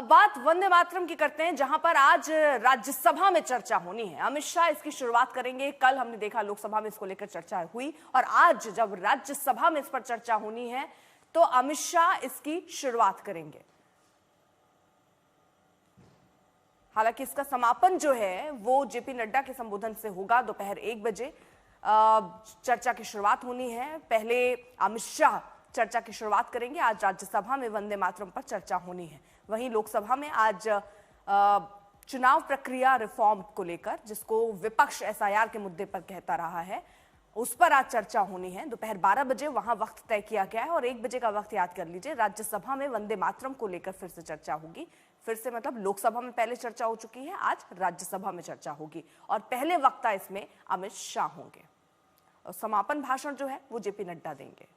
अब बात वंदे मातरम की करते हैं, जहां पर आज राज्यसभा में चर्चा होनी है। अमित शाह इसकी शुरुआत करेंगे। कल हमने देखा लोकसभा में इसको लेकर चर्चा हुई और आज जब राज्यसभा में इस पर चर्चा होनी है तो अमित शाह इसकी शुरुआत करेंगे। हालांकि इसका समापन जो है वो जेपी नड्डा के संबोधन से होगा। दोपहर 1 बजे चर्चा की शुरुआत होनी है। पहले अमित शाह चर्चा की शुरुआत करेंगे। आज राज्यसभा में वंदे मातरम पर चर्चा होनी है। वहीं लोकसभा में आज चुनाव प्रक्रिया रिफॉर्म को लेकर, जिसको विपक्ष एसआईआर के मुद्दे पर कहता रहा है, उस पर आज चर्चा होनी है। दोपहर 12 बजे वहां वक्त तय किया गया है और 1 बजे का वक्त याद कर लीजिए। राज्यसभा में वंदे मातरम को लेकर फिर से चर्चा होगी। फिर से मतलब लोकसभा में पहले चर्चा हो चुकी है, आज राज्यसभा में चर्चा होगी और पहले वक्ता इसमें अमित शाह होंगे और समापन भाषण जो है वो जेपी नड्डा देंगे।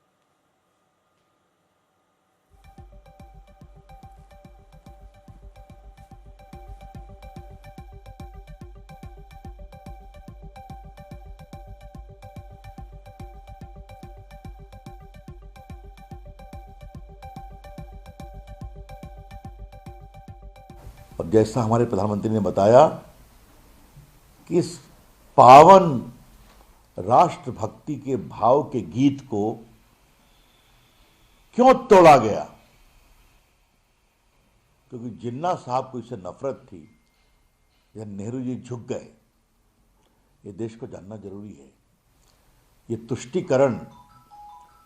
और जैसा हमारे प्रधानमंत्री ने बताया कि इस पावन राष्ट्रभक्ति के भाव के गीत को क्यों तोड़ा गया, क्योंकि जिन्ना साहब को इससे नफरत थी, यह नेहरू जी झुक गए, ये देश को जानना जरूरी है। ये तुष्टीकरण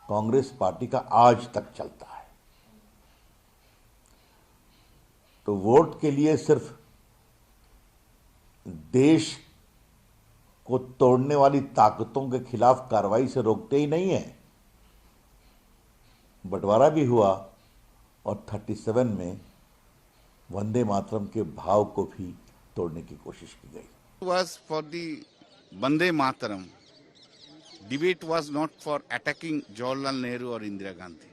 कांग्रेस पार्टी का आज तक चलता है। तो वोट के लिए सिर्फ देश को तोड़ने वाली ताकतों के खिलाफ कार्रवाई से रोकते ही नहीं है, बंटवारा भी हुआ और 37 में वंदे मातरम के भाव को भी तोड़ने की कोशिश की गई। Was for the Vande Mataram. Debate was not for attacking Jawaharlal Nehru or Indira Gandhi.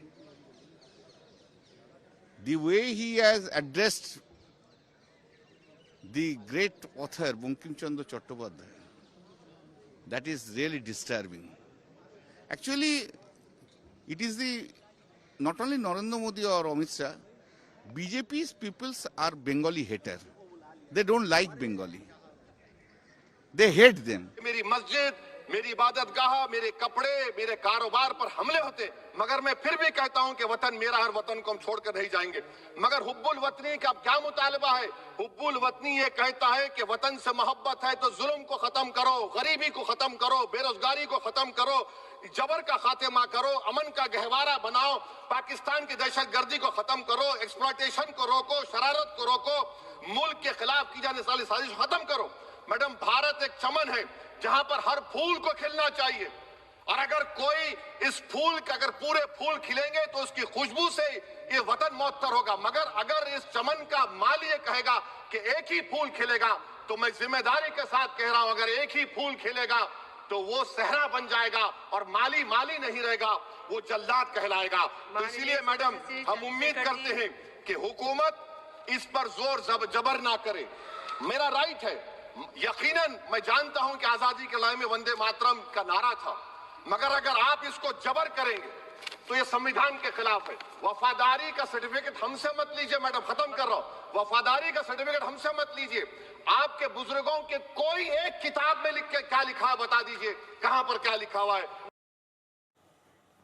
The way he has addressed the great author Bankim Chandra Chattopadhyay, that is really disturbing. Actually, it is the not only Narendra Modi or Amit Shah, BJP's peoples are Bengali hater. They don't like Bengali. They hate them. मेरी मस्जिद, मेरी इबादत गाह, मेरे कपड़े, मेरे कारोबार पर हमले होते, मगर मैं फिर भी कहता हूं कि वतन मेरा हर वतन को हम छोड़कर नहीं जाएंगे। मगर हुब्बुल वतनी का क्या मुतालबा है? हुब्बुल वतनी ये कहता है कि वतन से मोहब्बत है तो जुल्म को खत्म करो, गरीबी को खत्म करो, बेरोजगारी को खत्म करो, जबर का खात्मा करो, अमन का गहवारा बनाओ, पाकिस्तान की दहशतगर्दी को खत्म करो, एक्सप्लॉयटेशन को रोको, शरारत को रोको, मुल्क के खिलाफ की जाने वाली साजिश खत्म करो। मैडम, भारत एक चमन है जहां पर हर फूल को खिलना चाहिए और अगर कोई इस फूल के अगर पूरे फूल खिलेंगे तो उसकी खुशबू से ये वतन मौतर होगा। मगर अगर इस चमन का माली ये कहेगा कि एक ही फूल खिलेगा, तो मैं जिम्मेदारी के साथ कह रहा हूं, अगर एक ही फूल खिलेगा तो वो सहरा बन जाएगा और माली माली नहीं रहेगा, वो जल्लाद कहलाएगा। तो इसीलिए मैडम, हम उम्मीद करते हैं कि हुकूमत इस पर जोर जबर ना करे। मेरा राइट है, यकीनन मैं जानता हूं कि आजादी के लड़ाई में वंदे मातरम का नारा था, मगर अगर आप इसको जबर करेंगे तो ये संविधान के खिलाफ है। वफादारी का सर्टिफिकेट हमसे मत लीजिए मैडम, खत्म कर रहा हूं। वफादारी का सर्टिफिकेट हमसे मत लीजिए। आपके बुजुर्गों के कोई एक किताब में लिख के क्या लिखा है बता दीजिए, कहां पर क्या लिखा हुआ है?